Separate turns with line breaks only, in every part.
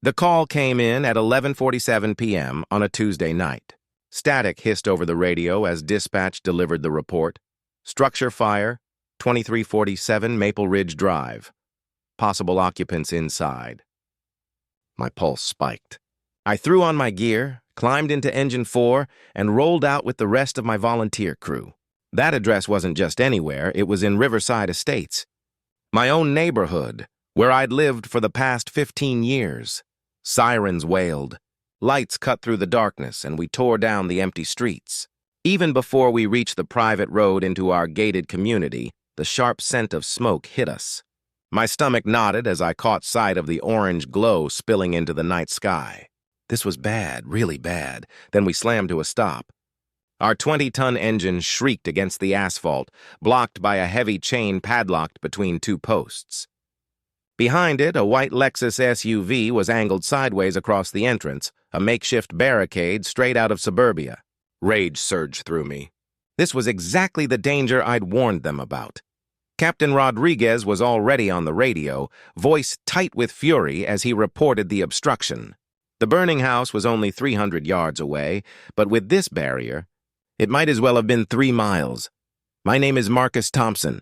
The call came in at 11:47 p.m. on a Tuesday night. Static hissed over the radio as dispatch delivered the report. Structure fire, 2347 Maple Ridge Drive. Possible occupants inside. My pulse spiked. I threw on my gear, climbed into Engine 4, and rolled out with the rest of my volunteer crew. That address wasn't just anywhere, it was in Riverside Estates. My own neighborhood, where I'd lived for the past 15 years. Sirens wailed. Lights cut through the darkness, and we tore down the empty streets. Even before we reached the private road into our gated community, the sharp scent of smoke hit us. My stomach knotted as I caught sight of the orange glow spilling into the night sky. This was bad, really bad. Then we slammed to a stop. Our 20-ton engine shrieked against the asphalt, blocked by a heavy chain padlocked between two posts. Behind it, a white Lexus SUV was angled sideways across the entrance, a makeshift barricade straight out of suburbia. Rage surged through me. This was exactly the danger I'd warned them about. Captain Rodriguez was already on the radio, voice tight with fury as he reported the obstruction. The burning house was only 300 yards away, but with this barrier, it might as well have been 3 miles. My name is Marcus Thompson,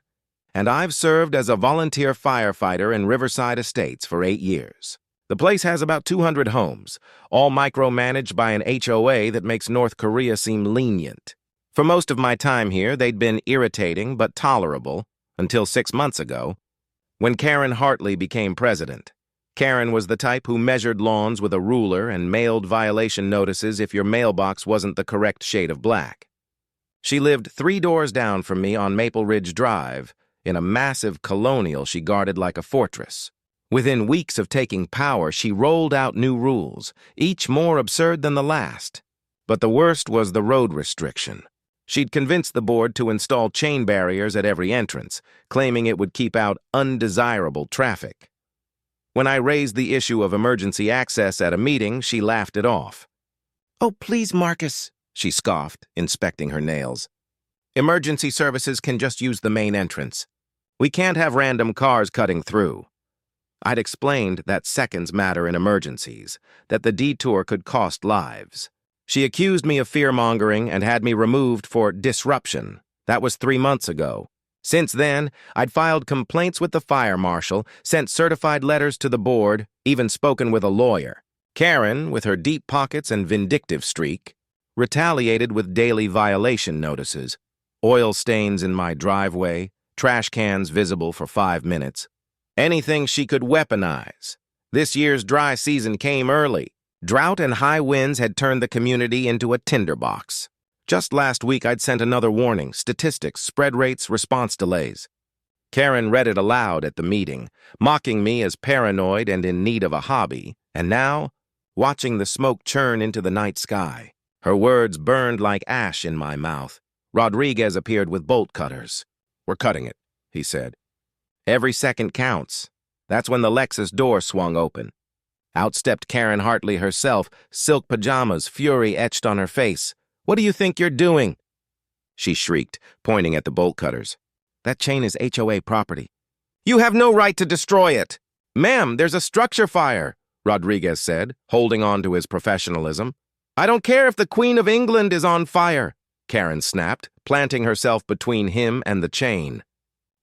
and I've served as a volunteer firefighter in Riverside Estates for 8 years. The place has about 200 homes, all micromanaged by an HOA that makes North Korea seem lenient. For most of my time here, they'd been irritating but tolerable, until 6 months ago, when Karen Hartley became president. Karen was the type who measured lawns with a ruler and mailed violation notices if your mailbox wasn't the correct shade of black. She lived 3 doors down from me on Maple Ridge Drive, in a massive colonial she guarded like a fortress. Within weeks of taking power, she rolled out new rules, each more absurd than the last. But the worst was the road restriction. She'd convinced the board to install chain barriers at every entrance, claiming it would keep out undesirable traffic. When I raised the issue of emergency access at a meeting, she laughed it off. "Oh, please, Marcus," she scoffed, inspecting her nails. "Emergency services can just use the main entrance. We can't have random cars cutting through." I'd explained that seconds matter in emergencies, that the detour could cost lives. She accused me of fear-mongering and had me removed for disruption. That was 3 months ago. Since then, I'd filed complaints with the fire marshal, sent certified letters to the board, even spoken with a lawyer. Karen, with her deep pockets and vindictive streak, retaliated with daily violation notices, oil stains in my driveway, trash cans visible for 5 minutes. Anything she could weaponize. This year's dry season came early. Drought and high winds had turned the community into a tinderbox. Just last week, I'd sent another warning: statistics, spread rates, response delays. Karen read it aloud at the meeting, mocking me as paranoid and in need of a hobby, and now, watching the smoke churn into the night sky. Her words burned like ash in my mouth. Rodriguez appeared with bolt cutters. "We're cutting it," he said. "Every second counts." That's when the Lexus door swung open. Out stepped Karen Hartley herself, silk pajamas, fury etched on her face. "What do you think you're doing?" she shrieked, pointing at the bolt cutters. "That chain is HOA property." "You have no right to destroy it." "Ma'am, there's a structure fire," Rodriguez said, holding on to his professionalism. "I don't care if the Queen of England is on fire," Karen snapped, planting herself between him and the chain.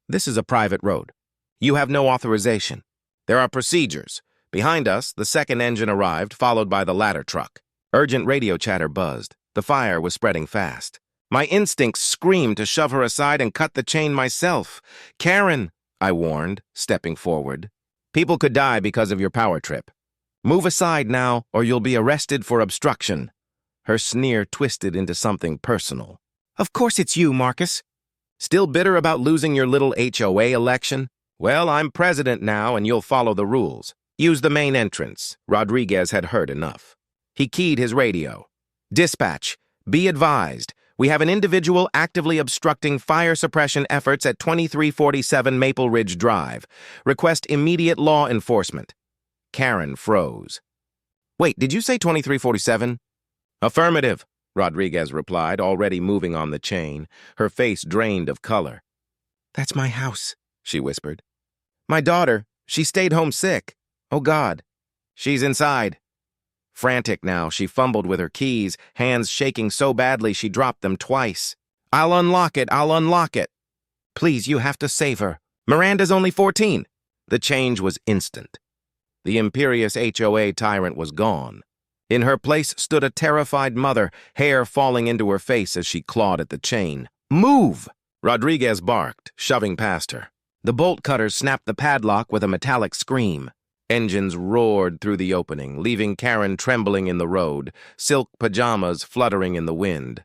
"This is a private road. You have no authorization. There are procedures." Behind us, the second engine arrived, followed by the ladder truck. Urgent radio chatter buzzed. The fire was spreading fast. My instincts screamed to shove her aside and cut the chain myself. "Karen," I warned, stepping forward. "People could die because of your power trip. Move aside now, or you'll be arrested for obstruction." Her sneer twisted into something personal. "Of course it's you, Marcus. Still bitter about losing your little HOA election? Well, I'm president now, and you'll follow the rules. Use the main entrance." Rodriguez had heard enough. He keyed his radio. "Dispatch, be advised. We have an individual actively obstructing fire suppression efforts at 2347 Maple Ridge Drive. Request immediate law enforcement." Karen froze. "Wait, did you say 2347? "Affirmative," Rodriguez replied, already moving on the chain, her face drained of color. "That's my house," she whispered. "My daughter, she stayed home sick. Oh, God." She's inside. Frantic now, she fumbled with her keys, hands shaking so badly she dropped them twice. I'll unlock it. Please, you have to save her. Miranda's only 14. The change was instant. The imperious HOA tyrant was gone. In her place stood a terrified mother, hair falling into her face as she clawed at the chain. Move! Rodriguez barked, shoving past her. The bolt cutters snapped the padlock with a metallic scream. Engines roared through the opening, leaving Karen trembling in the road, silk pajamas fluttering in the wind.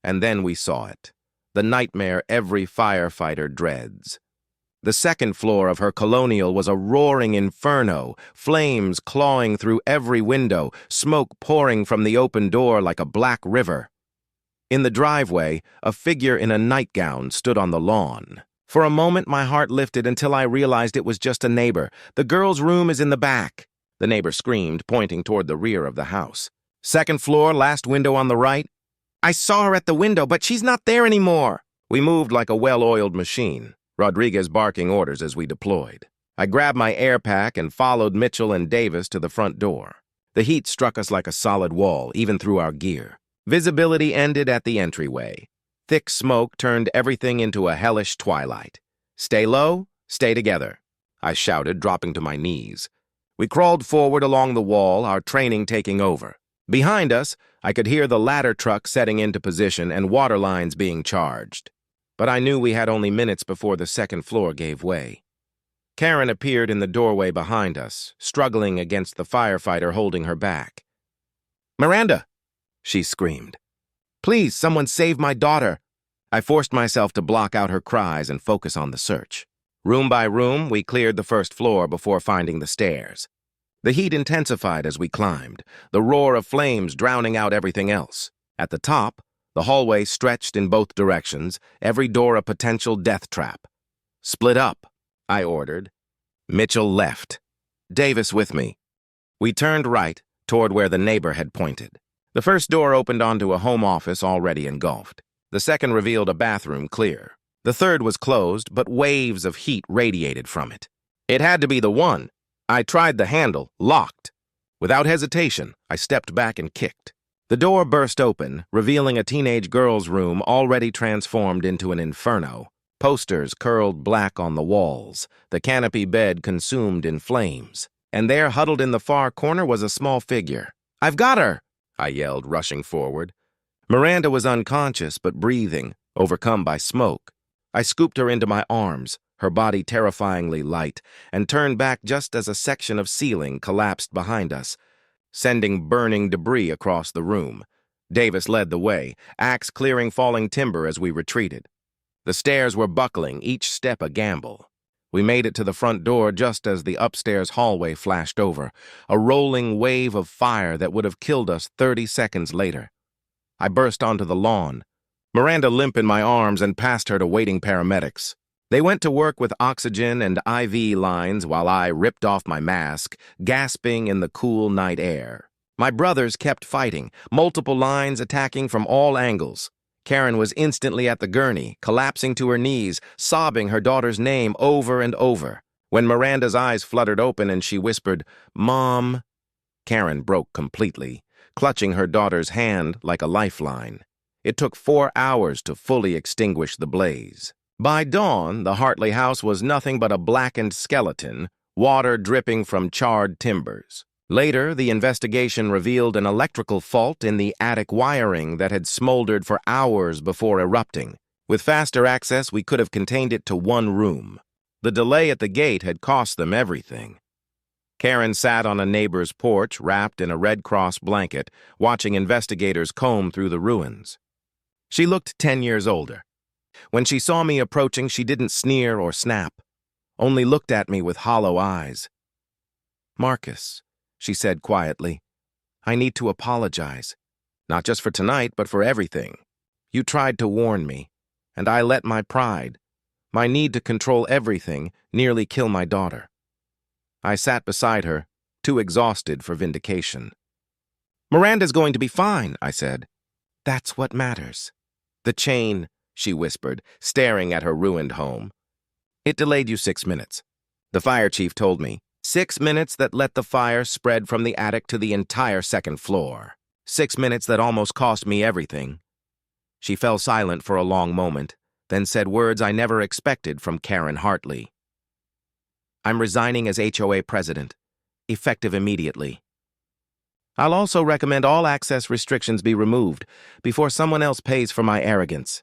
And then we saw it, the nightmare every firefighter dreads. The second floor of her colonial was a roaring inferno, flames clawing through every window, smoke pouring from the open door like a black river. In the driveway, a figure in a nightgown stood on the lawn. For a moment, my heart lifted until I realized it was just a neighbor. The girl's room is in the back, the neighbor screamed, pointing toward the rear of the house. Second floor, last window on the right. I saw her at the window, but she's not there anymore. We moved like a well-oiled machine, Rodriguez barking orders as we deployed. I grabbed my air pack and followed Mitchell and Davis to the front door. The heat struck us like a solid wall, even through our gear. Visibility ended at the entryway. Thick smoke turned everything into a hellish twilight. Stay low, stay together, I shouted, dropping to my knees. We crawled forward along the wall, our training taking over. Behind us, I could hear the ladder truck setting into position and water lines being charged. But I knew we had only minutes before the second floor gave way. Karen appeared in the doorway behind us, struggling against the firefighter holding her back. Miranda! She screamed. Please, someone save my daughter. I forced myself to block out her cries and focus on the search. Room by room, we cleared the first floor before finding the stairs. The heat intensified as we climbed, the roar of flames drowning out everything else. At the top, the hallway stretched in both directions, every door a potential death trap. Split up, I ordered. Mitchell left. Davis with me. We turned right, toward where the neighbor had pointed. The first door opened onto a home office already engulfed. The second revealed a bathroom clear. The third was closed, but waves of heat radiated from it. It had to be the one. I tried the handle, locked. Without hesitation, I stepped back and kicked. The door burst open, revealing a teenage girl's room already transformed into an inferno. Posters curled black on the walls, the canopy bed consumed in flames. And there, huddled in the far corner, was a small figure. I've got her! I yelled, rushing forward. Miranda was unconscious but breathing, overcome by smoke. I scooped her into my arms, her body terrifyingly light, and turned back just as a section of ceiling collapsed behind us, sending burning debris across the room. Davis led the way, axe clearing falling timber as we retreated. The stairs were buckling, each step a gamble. We made it to the front door just as the upstairs hallway flashed over, a rolling wave of fire that would have killed us 30 seconds later. I burst onto the lawn, Miranda limp in my arms, and passed her to waiting paramedics. They went to work with oxygen and IV lines while I ripped off my mask, gasping in the cool night air. My brothers kept fighting, multiple lines attacking from all angles. Karen was instantly at the gurney, collapsing to her knees, sobbing her daughter's name over and over. When Miranda's eyes fluttered open and she whispered, "Mom," Karen broke completely, clutching her daughter's hand like a lifeline. It took 4 hours to fully extinguish the blaze. By dawn, the Hartley house was nothing but a blackened skeleton, water dripping from charred timbers. Later, the investigation revealed an electrical fault in the attic wiring that had smoldered for hours before erupting. With faster access, we could have contained it to one room. The delay at the gate had cost them everything. Karen sat on a neighbor's porch, wrapped in a Red Cross blanket, watching investigators comb through the ruins. She looked 10 years older. When she saw me approaching, she didn't sneer or snap, only looked at me with hollow eyes. "Marcus," she said quietly, "I need to apologize. Not just for tonight, but for everything. You tried to warn me, and I let my pride, my need to control everything, nearly kill my daughter." I sat beside her, too exhausted for vindication. "Miranda's going to be fine," I said. "That's what matters." "The chain," she whispered, staring at her ruined home. "It delayed you 6 minutes. The fire chief told me. 6 minutes that let the fire spread from the attic to the entire second floor. 6 minutes that almost cost me everything. She fell silent for a long moment, then said words I never expected from Karen Hartley. I'm resigning as HOA president, effective immediately. I'll also recommend all access restrictions be removed before someone else pays for my arrogance.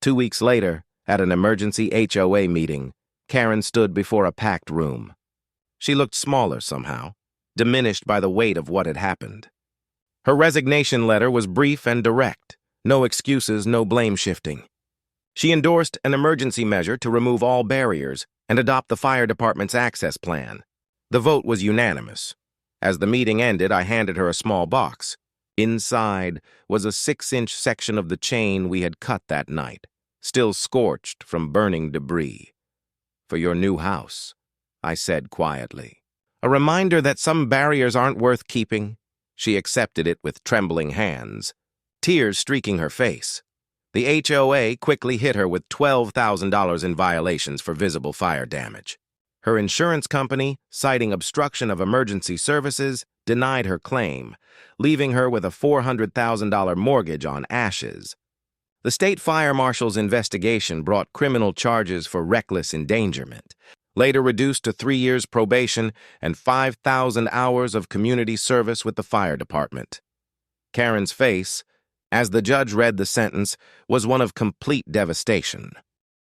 2 weeks later, at an emergency HOA meeting, Karen stood before a packed room. She looked smaller somehow, diminished by the weight of what had happened. Her resignation letter was brief and direct, no excuses, no blame shifting. She endorsed an emergency measure to remove all barriers and adopt the fire department's access plan. The vote was unanimous. As the meeting ended, I handed her a small box. Inside was a 6-inch section of the chain we had cut that night, still scorched from burning debris. For your new house, I said quietly. A reminder that some barriers aren't worth keeping. She accepted it with trembling hands, tears streaking her face. The HOA quickly hit her with $12,000 in violations for visible fire damage. Her insurance company, citing obstruction of emergency services, denied her claim, leaving her with a $400,000 mortgage on ashes. The state fire marshal's investigation brought criminal charges for reckless endangerment, later reduced to 3 years probation and 5,000 hours of community service with the fire department. Karen's face, as the judge read the sentence, was one of complete devastation.